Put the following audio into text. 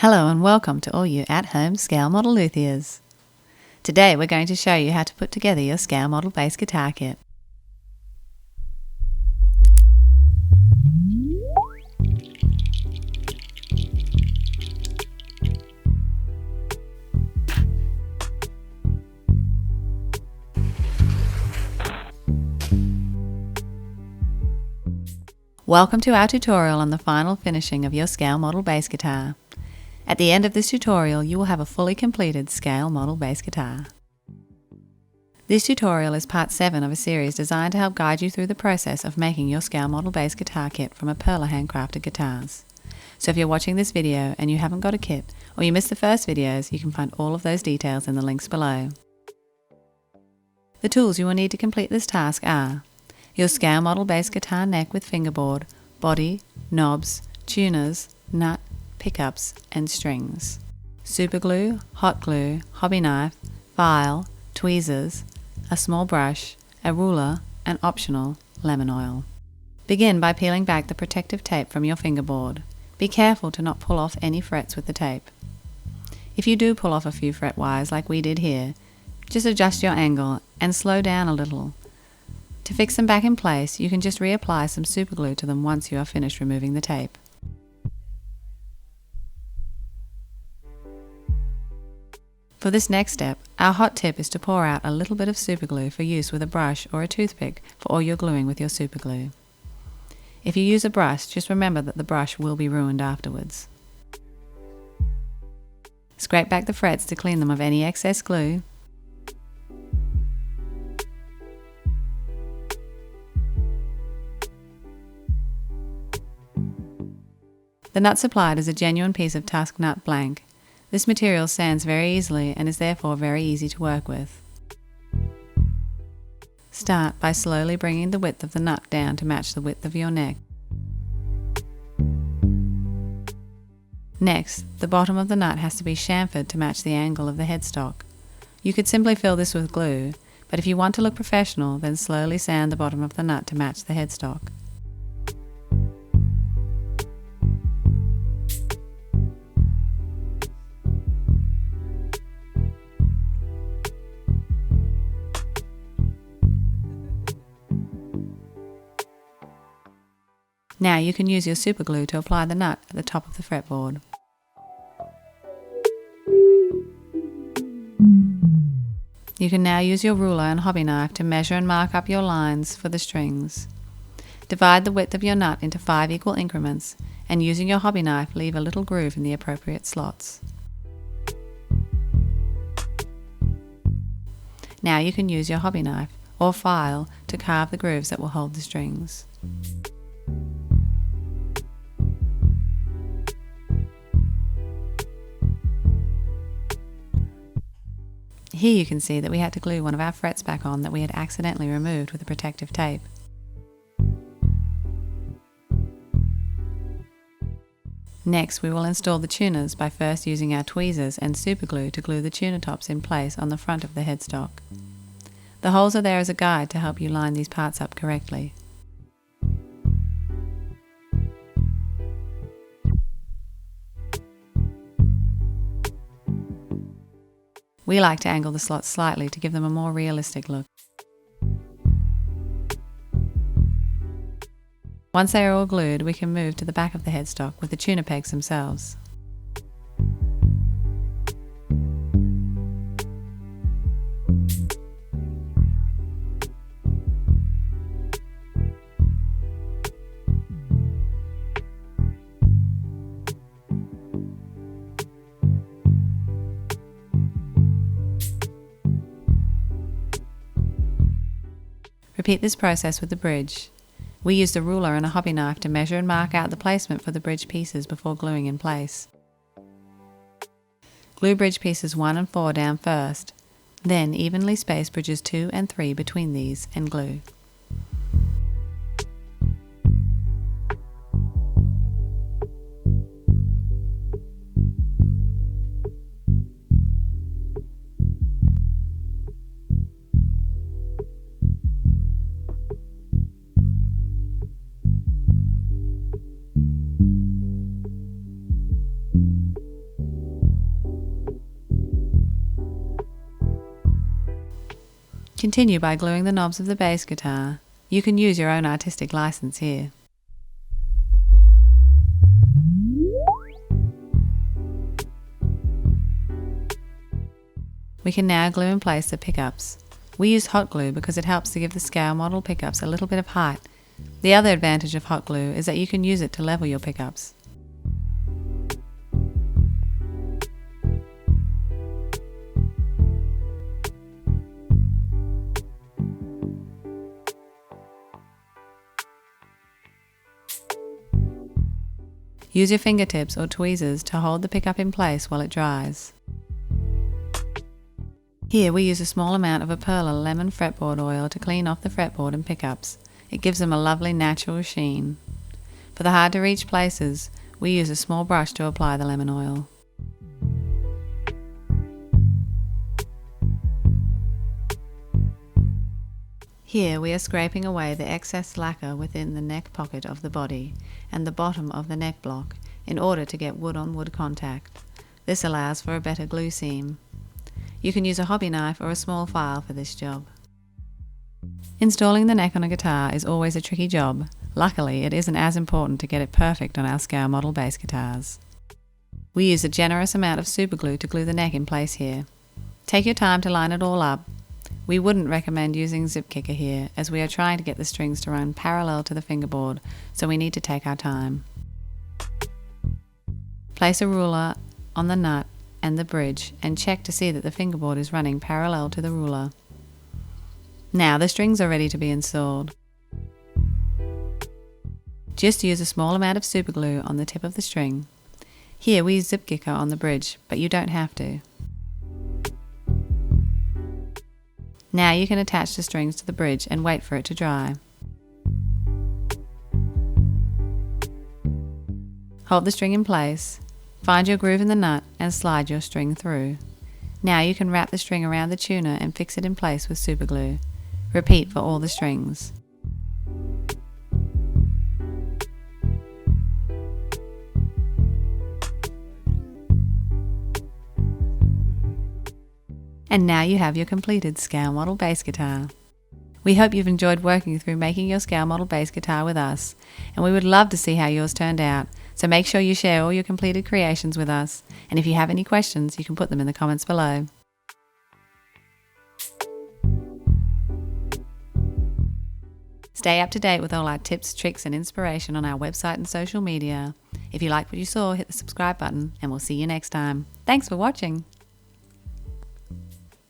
Hello and welcome to all you at-home scale model luthiers. Today we're going to show you how to put together your scale model bass guitar kit. Welcome to our tutorial on the final finishing of your scale model bass guitar. At the end of this tutorial, you will have a fully completed scale model bass guitar. This tutorial is part 7 of a series designed to help guide you through the process of making your scale model bass guitar kit from aPurla Handcrafted Guitars. So if you're watching this video and you haven't got a kit, or you missed the first videos, you can find all of those details in the links below. The tools you will need to complete this task are your scale model bass guitar neck with fingerboard, body, knobs, tuners, nut, pickups and strings, super glue, hot glue, hobby knife, file, tweezers, a small brush, a ruler and optional lemon oil. Begin by peeling back the protective tape from your fingerboard. Be careful to not pull off any frets with the tape. If you do pull off a few fret wires like we did here, just adjust your angle and slow down a little. To fix them back in place, you can just reapply some super glue to them once you are finished removing the tape. For this next step, our hot tip is to pour out a little bit of super glue for use with a brush or a toothpick for all your gluing with your super glue. If you use a brush, just remember that the brush will be ruined afterwards. Scrape back the frets to clean them of any excess glue. The nut supplied is a genuine piece of tusk nut blank. This material sands very easily and is therefore very easy to work with. Start by slowly bringing the width of the nut down to match the width of your neck. Next, the bottom of the nut has to be chamfered to match the angle of the headstock. You could simply fill this with glue, but if you want to look professional, then slowly sand the bottom of the nut to match the headstock. Now you can use your super glue to apply the nut at the top of the fretboard. You can now use your ruler and hobby knife to measure and mark up your lines for the strings. Divide the width of your nut into 5 equal increments and using your hobby knife leave a little groove in the appropriate slots. Now you can use your hobby knife or file to carve the grooves that will hold the strings. Here you can see that we had to glue one of our frets back on that we had accidentally removed with the protective tape. Next, we will install the tuners by first using our tweezers and super glue to glue the tuner tops in place on the front of the headstock. The holes are there as a guide to help you line these parts up correctly. We like to angle the slots slightly to give them a more realistic look. Once they are all glued, we can move to the back of the headstock with the tuner pegs themselves. Repeat this process with the bridge. We used a ruler and a hobby knife to measure and mark out the placement for the bridge pieces before gluing in place. Glue bridge pieces 1 and 4 down first, then evenly space bridges 2 and 3 between these and glue. Continue by gluing the knobs of the bass guitar. You can use your own artistic license here. We can now glue in place the pickups. We use hot glue because it helps to give the scale model pickups a little bit of height. The other advantage of hot glue is that you can use it to level your pickups. Use your fingertips or tweezers to hold the pickup in place while it dries. Here we use a small amount of aPurla lemon fretboard oil to clean off the fretboard and pickups. It gives them a lovely natural sheen. For the hard to reach places, we use a small brush to apply the lemon oil. Here we are scraping away the excess lacquer within the neck pocket of the body and the bottom of the neck block in order to get wood-on-wood contact. This allows for a better glue seam. You can use a hobby knife or a small file for this job. Installing the neck on a guitar is always a tricky job. Luckily, it isn't as important to get it perfect on our scale model bass guitars. We use a generous amount of superglue to glue the neck in place here. Take your time to line it all up. We wouldn't recommend using zip kicker here, as we are trying to get the strings to run parallel to the fingerboard, so we need to take our time. Place a ruler on the nut and the bridge and check to see that the fingerboard is running parallel to the ruler. Now the strings are ready to be installed. Just use a small amount of superglue on the tip of the string. Here we use zip kicker on the bridge, but you don't have to. Now you can attach the strings to the bridge and wait for it to dry. Hold the string in place, find your groove in the nut and slide your string through. Now you can wrap the string around the tuner and fix it in place with superglue. Repeat for all the strings. And now you have your completed scale model bass guitar. We hope you've enjoyed working through making your scale model bass guitar with us, and we would love to see how yours turned out, so make sure you share all your completed creations with us, and if you have any questions, you can put them in the comments below. Stay up to date with all our tips, tricks, and inspiration on our website and social media. If you liked what you saw, hit the subscribe button, and we'll see you next time. Thanks for watching!